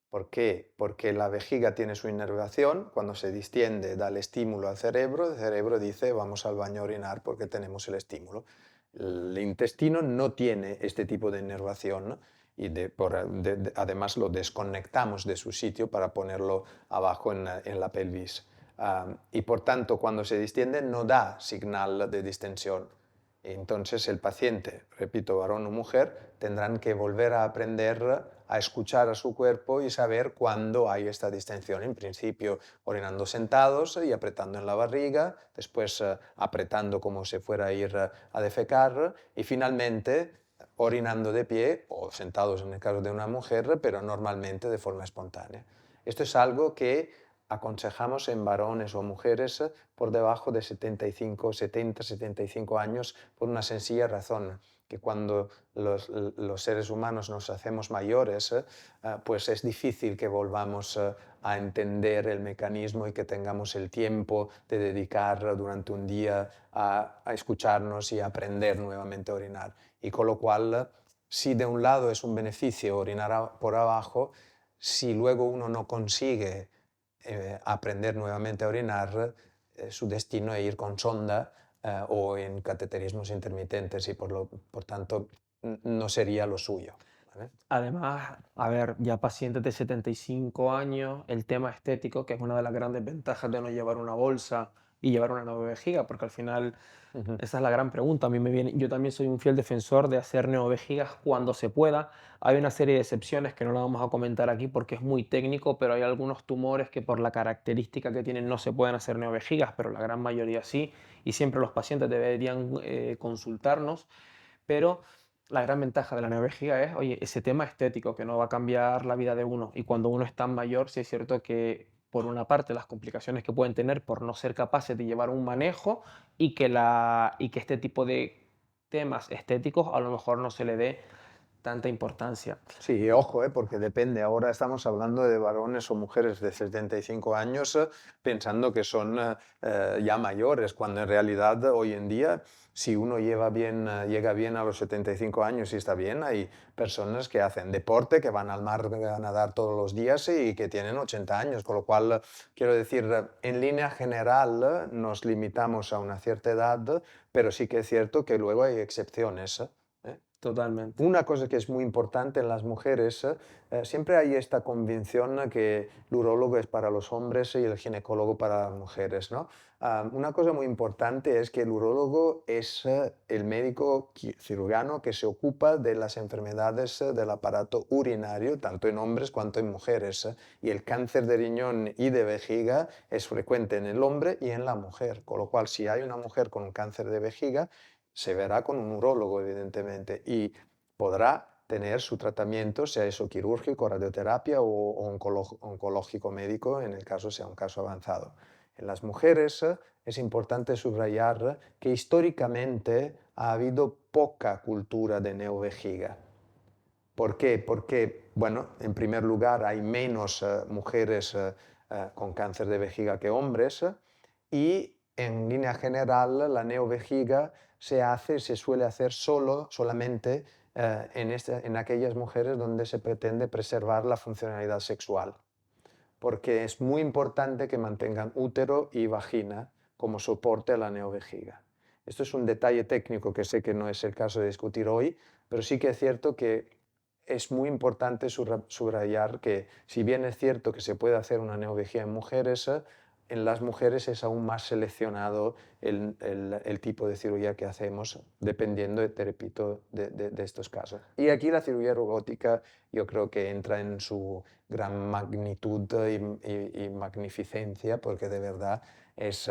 ¿Por qué? Porque la vejiga tiene su inervación, cuando se distiende da el estímulo al cerebro, el cerebro dice vamos al baño a orinar porque tenemos el estímulo. El intestino no tiene este tipo de inervación, ¿no? Y además lo desconectamos de su sitio para ponerlo abajo en la pelvis. Y por tanto, cuando se distiende no da señal de distensión. Entonces el paciente, repito, varón o mujer, tendrán que volver a aprender a escuchar a su cuerpo y saber cuándo hay esta distensión. En principio, orinando sentados y apretando en la barriga, después apretando como si fuera a ir a defecar y finalmente orinando de pie o sentados en el caso de una mujer, pero normalmente de forma espontánea. Esto es algo que aconsejamos en varones o mujeres por debajo de 75, 70, 75 años por una sencilla razón, que cuando los seres humanos nos hacemos mayores, pues es difícil que volvamos a entender el mecanismo y que tengamos el tiempo de dedicar durante un día a escucharnos y a aprender nuevamente a orinar. Y con lo cual, si de un lado es un beneficio orinar por abajo, si luego uno no consigue aprender nuevamente a orinar, su destino es ir con sonda o en cateterismos intermitentes y por tanto no sería lo suyo. ¿Vale?
Además, a ver, ya pacientes de 75 años, el tema estético, que es una de las grandes ventajas de no llevar una bolsa y llevar una neovejiga, porque al final
Ujú.
esa es la gran pregunta. A mí me viene, yo también soy un fiel defensor de hacer neovejigas cuando se pueda. Hay una serie de excepciones que no la vamos a comentar aquí porque es muy técnico, pero hay algunos tumores que por la característica que tienen no se pueden hacer neovejigas, pero la gran mayoría sí, y siempre los pacientes deberían consultarnos. Pero la gran ventaja de la neovejiga es, oye, ese tema estético que no va a cambiar la vida de uno. Y cuando uno es tan mayor, sí es cierto que por una parte las complicaciones que pueden tener por no ser capaces de llevar un manejo y que este tipo de temas estéticos a lo mejor no se le dé tanta importancia.
Sí, ojo, porque depende. Ahora estamos hablando de varones o mujeres de 75 años pensando que son ya mayores, cuando en realidad hoy en día, si uno llega bien a los 75 años y está bien, hay personas que hacen deporte, que van al mar a nadar todos los días y que tienen 80 años, con lo cual, quiero decir, en línea general nos limitamos a una cierta edad, pero sí que es cierto que luego hay excepciones.
Totalmente.
Una cosa que es muy importante en las mujeres, siempre hay esta convención que el urólogo es para los hombres y el ginecólogo para las mujeres, ¿no? Una cosa muy importante es que el urólogo es el médico cirujano que se ocupa de las enfermedades del aparato urinario, tanto en hombres cuanto en mujeres. Y el cáncer de riñón y de vejiga es frecuente en el hombre y en la mujer, con lo cual si hay una mujer con un cáncer de vejiga, se verá con un urólogo, evidentemente, y podrá tener su tratamiento, sea eso quirúrgico, radioterapia o oncológico médico, en el caso sea un caso avanzado. En las mujeres es importante subrayar que históricamente ha habido poca cultura de neovejiga. ¿Por qué? Porque, bueno, en primer lugar hay menos mujeres con cáncer de vejiga que hombres y en línea general la neovejiga se suele hacer solamente en aquellas mujeres donde se pretende preservar la funcionalidad sexual, porque es muy importante que mantengan útero y vagina como soporte a la neovejiga. Esto es un detalle técnico que sé que no es el caso de discutir hoy, pero sí que es cierto que es muy importante subrayar que si bien es cierto que se puede hacer una neovejiga en mujeres, en las mujeres es aún más seleccionado el tipo de cirugía que hacemos, dependiendo, te repito, de estos casos. Y aquí la cirugía robótica yo creo que entra en su gran magnitud y magnificencia, porque de verdad es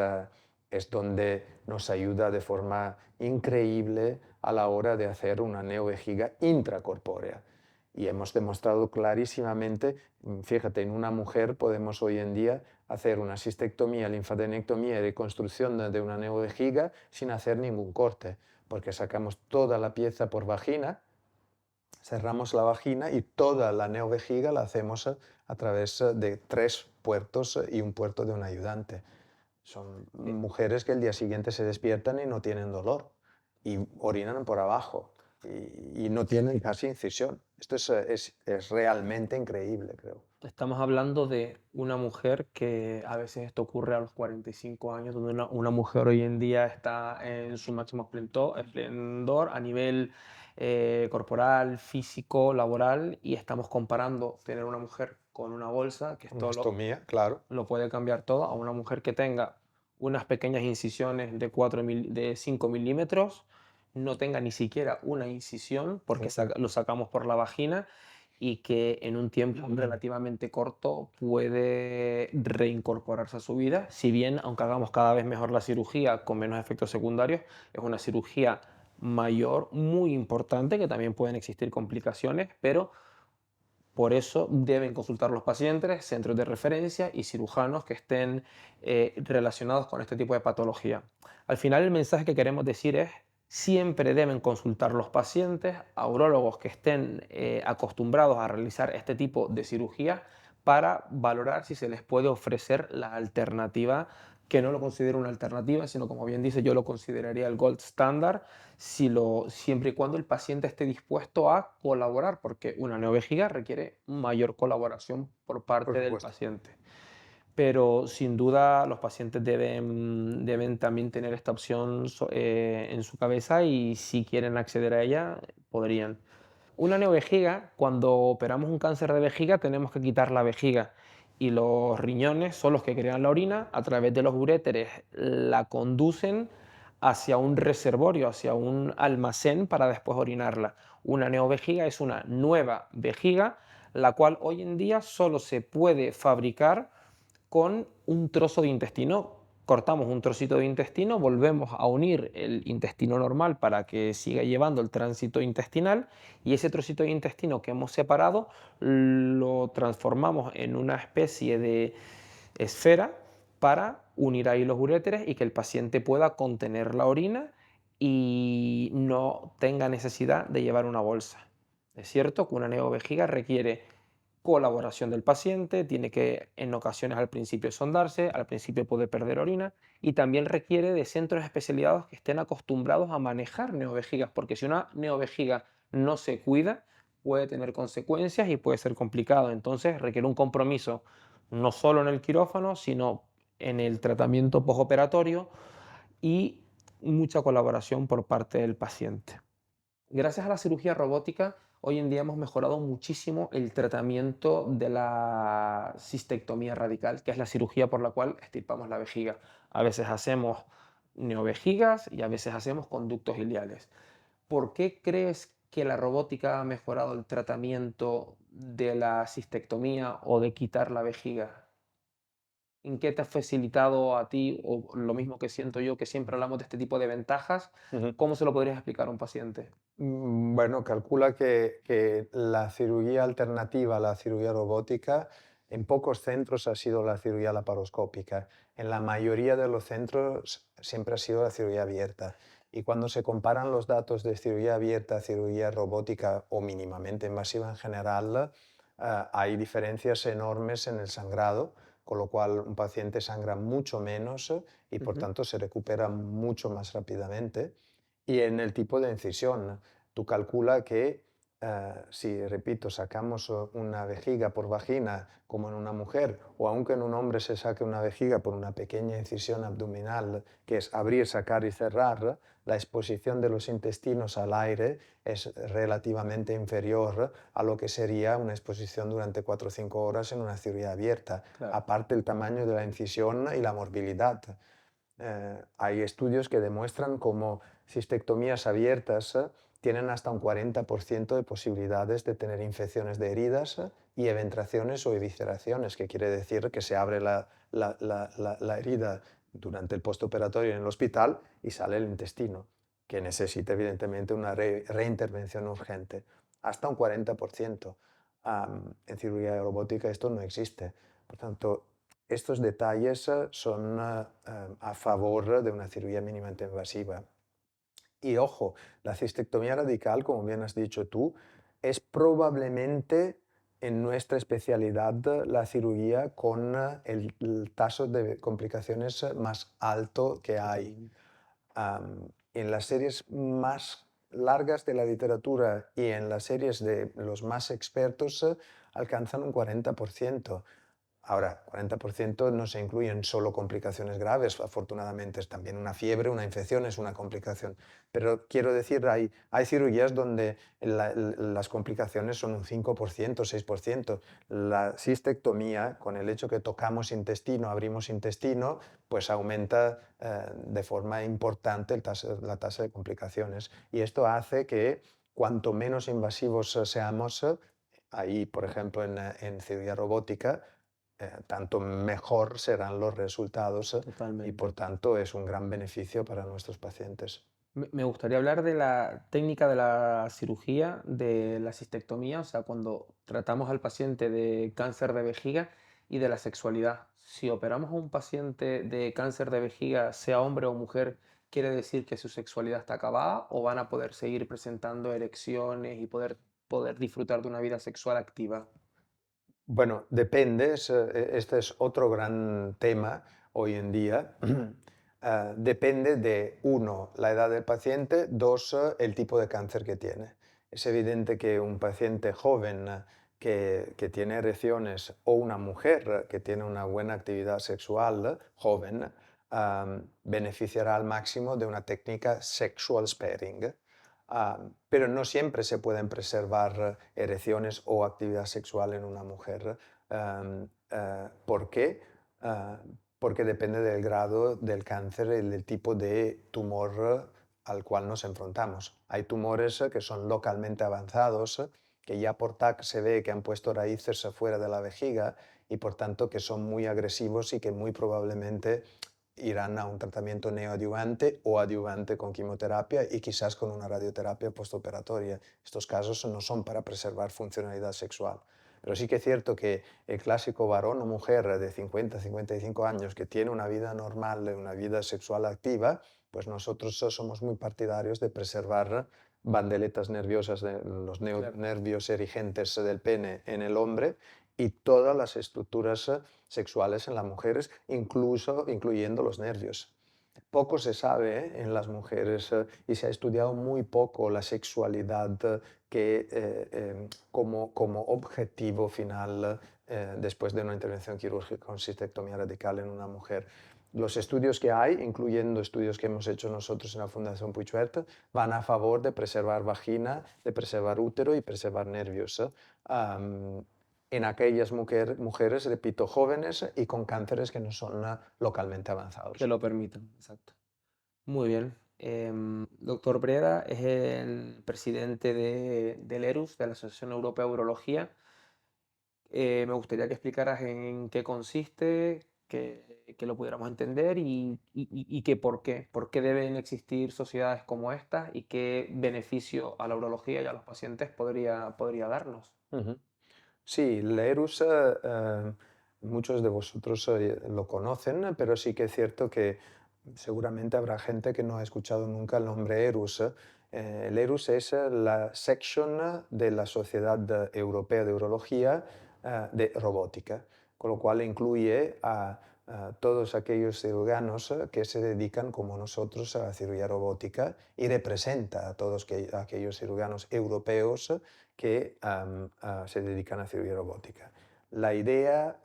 donde nos ayuda de forma increíble a la hora de hacer una neovejiga intracorpórea. Y hemos demostrado clarísimamente, fíjate, en una mujer podemos hoy en día hacer una cistectomía, linfadenectomía y reconstrucción de una neovejiga sin hacer ningún corte, porque sacamos toda la pieza por vagina, cerramos la vagina y toda la neovejiga la hacemos a través de 3 puertos y un puerto de un ayudante. Son mujeres que el día siguiente se despiertan y no tienen dolor y orinan por abajo y no tienen casi incisión. Esto es realmente increíble, creo.
Estamos hablando de una mujer que a veces esto ocurre a los 45 años, donde una mujer hoy en día está en su máximo esplendor a nivel corporal, físico, laboral, y estamos comparando tener una mujer con una bolsa, que
Una
esto
estomía, claro.
lo puede cambiar todo, a una mujer que tenga unas pequeñas incisiones de 5 milímetros, no tenga ni siquiera una incisión porque lo sacamos por la vagina y que en un tiempo relativamente corto puede reincorporarse a su vida. Si bien, aunque hagamos cada vez mejor la cirugía con menos efectos secundarios, es una cirugía mayor, muy importante, que también pueden existir complicaciones, pero por eso deben consultar los pacientes, centros de referencia y cirujanos que estén relacionados con este tipo de patología. Al final el mensaje que queremos decir es: siempre deben consultar los pacientes a urólogos que estén acostumbrados a realizar este tipo de cirugía para valorar si se les puede ofrecer la alternativa, que no lo considero una alternativa, sino, como bien dice, yo lo consideraría el gold standard, siempre y cuando el paciente esté dispuesto a colaborar, porque una neovejiga requiere mayor colaboración por parte del
supuesto.
paciente. Pero sin duda los pacientes deben también tener esta opción en su cabeza, y si quieren acceder a ella, podrían. Una neovejiga, cuando operamos un cáncer de vejiga, tenemos que quitar la vejiga y los riñones son los que crean la orina. A través de los uréteres la conducen hacia un reservorio, hacia un almacén para después orinarla. Una neovejiga es una nueva vejiga, la cual hoy en día solo se puede fabricar con un trozo de intestino. Cortamos un trocito de intestino, volvemos a unir el intestino normal para que siga llevando el tránsito intestinal, y ese trocito de intestino que hemos separado lo transformamos en una especie de esfera para unir ahí los uréteres y que el paciente pueda contener la orina y no tenga necesidad de llevar una bolsa. Es cierto que una neovejiga requiere colaboración del paciente, tiene que en ocasiones al principio sondarse, al principio puede perder orina, y también requiere de centros especializados que estén acostumbrados a manejar neovejigas, porque si una neovejiga no se cuida, puede tener consecuencias y puede ser complicado. Entonces requiere un compromiso no solo en el quirófano, sino en el tratamiento postoperatorio, y mucha colaboración por parte del paciente. Gracias a la cirugía robótica, hoy en día hemos mejorado muchísimo el tratamiento de la cistectomía radical, que es la cirugía por la cual extirpamos la vejiga. A veces hacemos neovejigas y a veces hacemos conductos ileales. ¿Por qué crees que la robótica ha mejorado el tratamiento de la cistectomía o de quitar la vejiga? ¿En qué te ha facilitado a ti, o lo mismo que siento yo, que siempre hablamos de este tipo de ventajas?
Ujú.
¿Cómo se lo podrías explicar a un paciente?
Bueno, calcula que la cirugía alternativa a la cirugía robótica en pocos centros ha sido la cirugía laparoscópica. En la mayoría de los centros siempre ha sido la cirugía abierta. Y cuando se comparan los datos de cirugía abierta, cirugía robótica o mínimamente invasiva en general, hay diferencias enormes en el sangrado, con lo cual un paciente sangra mucho menos y por
Ujú.
tanto se recupera mucho más rápidamente. Y en el tipo de incisión, tú calcula que si, repito, sacamos una vejiga por vagina como en una mujer, o aunque en un hombre se saque una vejiga por una pequeña incisión abdominal, que es abrir, sacar y cerrar, la exposición de los intestinos al aire es relativamente inferior a lo que sería una exposición durante 4 o 5 horas en una cirugía abierta,
Claro.
aparte el tamaño de la incisión y la morbilidad. Hay estudios que demuestran cómo cistectomías abiertas tienen hasta un 40% de posibilidades de tener infecciones de heridas y eventraciones o evisceraciones, que quiere decir que se abre la herida durante el postoperatorio en el hospital y sale el intestino, que necesita evidentemente una reintervención urgente. Hasta un 40%. En cirugía robótica esto no existe. Por tanto, estos detalles son a favor de una cirugía mínimamente invasiva. Y ojo, la cistectomía radical, como bien has dicho tú, es probablemente en nuestra especialidad la cirugía con el taso de complicaciones más alto que hay.
Totalmente.
En las series más largas de la literatura y en las series de los más expertos alcanzan un 40%. Ahora, 40% no se incluyen solo complicaciones graves, afortunadamente es también una fiebre, una infección es una complicación. Pero quiero decir, hay cirugías donde las complicaciones son un 5%, 6%. La cistectomía, con el hecho que tocamos intestino, abrimos intestino, pues aumenta de forma importante la tasa de complicaciones. Y esto hace que cuanto menos invasivos seamos, ahí, por ejemplo, en cirugía robótica, tanto mejor serán los resultados y por
Totalmente.
tanto es un gran beneficio para nuestros pacientes.
Me gustaría hablar de la técnica de la cirugía, de la cistectomía, o sea, cuando tratamos al paciente de cáncer de vejiga y de la sexualidad. Si operamos a un paciente de cáncer de vejiga, sea hombre o mujer, ¿quiere decir que su sexualidad está acabada o van a poder seguir presentando erecciones y poder disfrutar de una vida sexual activa?
Bueno, depende, este es otro gran tema hoy en día. Depende de, uno, la edad del paciente, dos, el tipo de cáncer que tiene. Es evidente que un paciente joven que tiene erecciones o una mujer que tiene una buena actividad sexual joven beneficiará al máximo de una técnica sexual sparing. Pero no siempre se pueden preservar erecciones o actividad sexual en una mujer. ¿Por qué? Ah, Porque depende del grado del cáncer y del tipo de tumor al cual nos enfrentamos. Hay tumores que son localmente avanzados, que ya por TAC se ve que han puesto raíces fuera de la vejiga y por tanto que son muy agresivos y que muy probablemente irán a un tratamiento neoadyuvante o adyuvante con quimioterapia y quizás con una radioterapia postoperatoria. Estos casos no son para preservar funcionalidad sexual. Pero sí que es cierto que el clásico varón o mujer de 50, 55 años que tiene una vida normal, una vida sexual activa, pues nosotros somos muy partidarios de preservar bandeletas nerviosas de los
Claro.
nervios erigentes del pene en el hombre y todas las estructuras sexuales en las mujeres, incluyendo los nervios. Poco se sabe en las mujeres y se ha estudiado muy poco la sexualidad como objetivo final después de una intervención quirúrgica con cistectomía radical en una mujer. Los estudios que hay, incluyendo estudios que hemos hecho nosotros en la Fundación Puigvert, van a favor de preservar vagina, de preservar útero y preservar nervios. En aquellas mujeres, repito, jóvenes y con cánceres que no son localmente
Que
avanzados.
lo permitan, exacto. Muy bien. Doctor Breda es el presidente del ERUS, de la Asociación Europea de Urología. Me gustaría que explicaras en qué consiste, que lo pudiéramos entender y que por qué deben existir sociedades como esta y qué beneficio a la urología y a los pacientes podría darnos.
Ujú. Sí, la ERUS, muchos de vosotros lo conocen, pero sí que es cierto que seguramente habrá gente que no ha escuchado nunca el nombre ERUS. El ERUS es la section de la Sociedad Europea de Urología de robótica, con lo cual incluye a todos aquellos cirujanos que se dedican, como nosotros, a la cirugía robótica y representa a todos aquellos cirujanos europeos que se dedican a cirugía robótica. La idea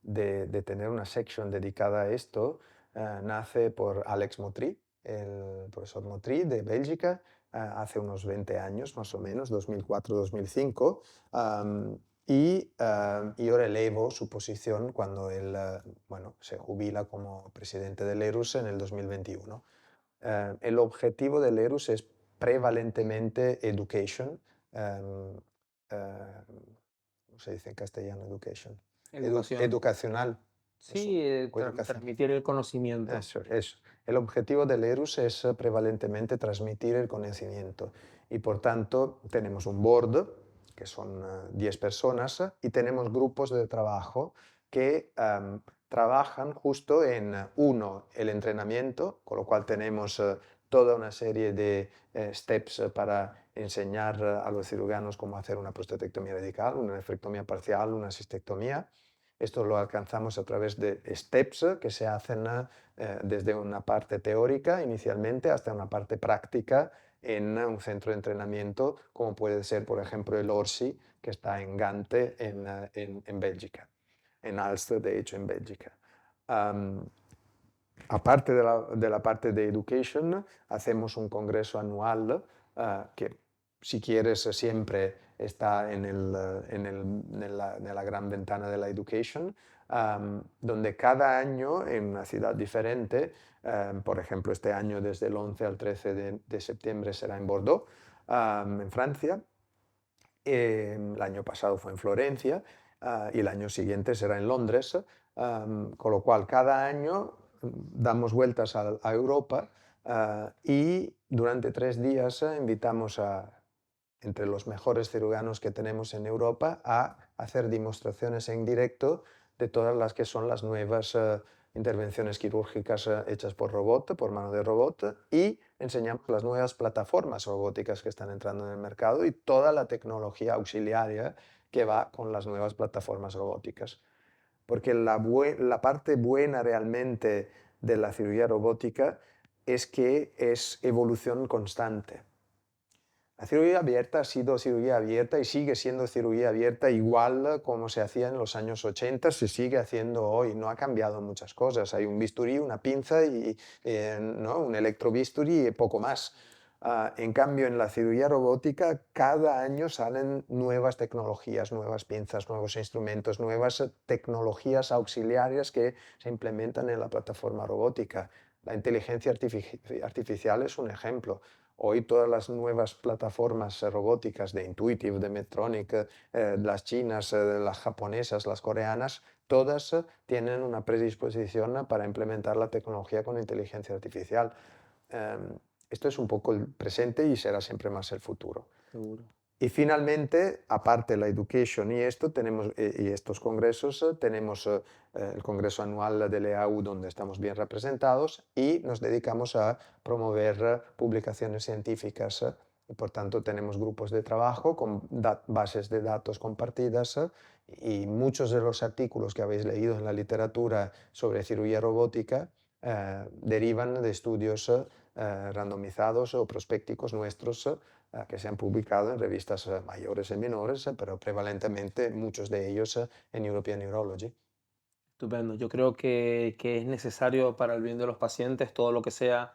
de tener una section dedicada a esto nace por Alex Motry, el profesor Motry de Bélgica, hace unos 20 años más o menos, 2004-2005, y yo relevo su posición cuando él bueno, se jubila como presidente del ERUS en el 2021. El objetivo del ERUS es prevalentemente education. ¿Cómo se dice en castellano education?
Educación.
Educacional.
Sí, transmitir el conocimiento.
Eso. El objetivo del ERUS es prevalentemente transmitir el conocimiento y por tanto tenemos un board, que son 10 personas, y tenemos grupos de trabajo que trabajan justo en, uno, el entrenamiento, con lo cual tenemos toda una serie de steps para enseñar a los cirujanos cómo hacer una prostatectomía radical, una nefrectomía parcial, una cistectomía. Esto lo alcanzamos a través de steps que se hacen desde una parte teórica inicialmente hasta una parte práctica en un centro de entrenamiento, como puede ser, por ejemplo, el ORSI, que está en Gante, en Bélgica, en Aalst, de hecho, en Bélgica. Aparte de la parte de education, hacemos un congreso anual que, si quieres, siempre está en la gran ventana de la education, donde cada año en una ciudad diferente, por ejemplo, este año desde el 11 al 13 de septiembre será en Bordeaux, en Francia. El año pasado fue en Florencia y el año siguiente será en Londres, con lo cual cada año damos vueltas a Europa y durante 3 días invitamos entre los mejores cirujanos que tenemos en Europa a hacer demostraciones en directo de todas las que son las nuevas intervenciones quirúrgicas hechas por robot, por mano de robot, y enseñamos las nuevas plataformas robóticas que están entrando en el mercado y toda la tecnología auxiliaria que va con las nuevas plataformas robóticas. Porque la parte buena realmente de la cirugía robótica es que es evolución constante. La cirugía abierta ha sido cirugía abierta y sigue siendo cirugía abierta igual como se hacía en los años 80, se sigue haciendo hoy, no ha cambiado muchas cosas. Hay un bisturí, una pinza, y, ¿no? Un electrobisturí y poco más. En cambio, en la cirugía robótica, cada año salen nuevas tecnologías, nuevas pinzas, nuevos instrumentos, nuevas tecnologías auxiliares que se implementan en la plataforma robótica. La inteligencia artificial es un ejemplo. Hoy todas las nuevas plataformas robóticas de Intuitive, de Medtronic, las chinas, las japonesas, las coreanas, todas tienen una predisposición para implementar la tecnología con inteligencia artificial. Esto es un poco el presente y será siempre más el futuro.
Seguro.
Y finalmente, aparte de la education y esto, tenemos, y estos congresos, tenemos el congreso anual del EAU donde estamos bien representados y nos dedicamos a promover publicaciones científicas. Y por tanto, tenemos grupos de trabajo con bases de datos compartidas y muchos de los artículos que habéis leído en la literatura sobre cirugía robótica derivan de estudios randomizados o prospécticos nuestros que se han publicado en revistas mayores y menores, pero prevalentemente muchos de ellos en European Urology.
Estupendo. Yo creo que es necesario para el bien de los pacientes todo lo que sea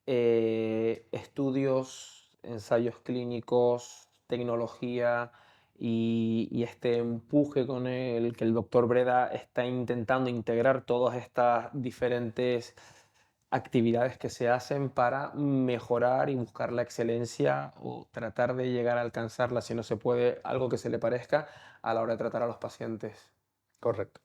estudios, ensayos clínicos, tecnología y este empuje con el que el doctor Breda está intentando integrar todas estas diferentes actividades que se hacen para mejorar y buscar la excelencia o tratar de llegar a alcanzarla, si no se puede, algo que se le parezca a la hora de tratar a los pacientes.
Correcto.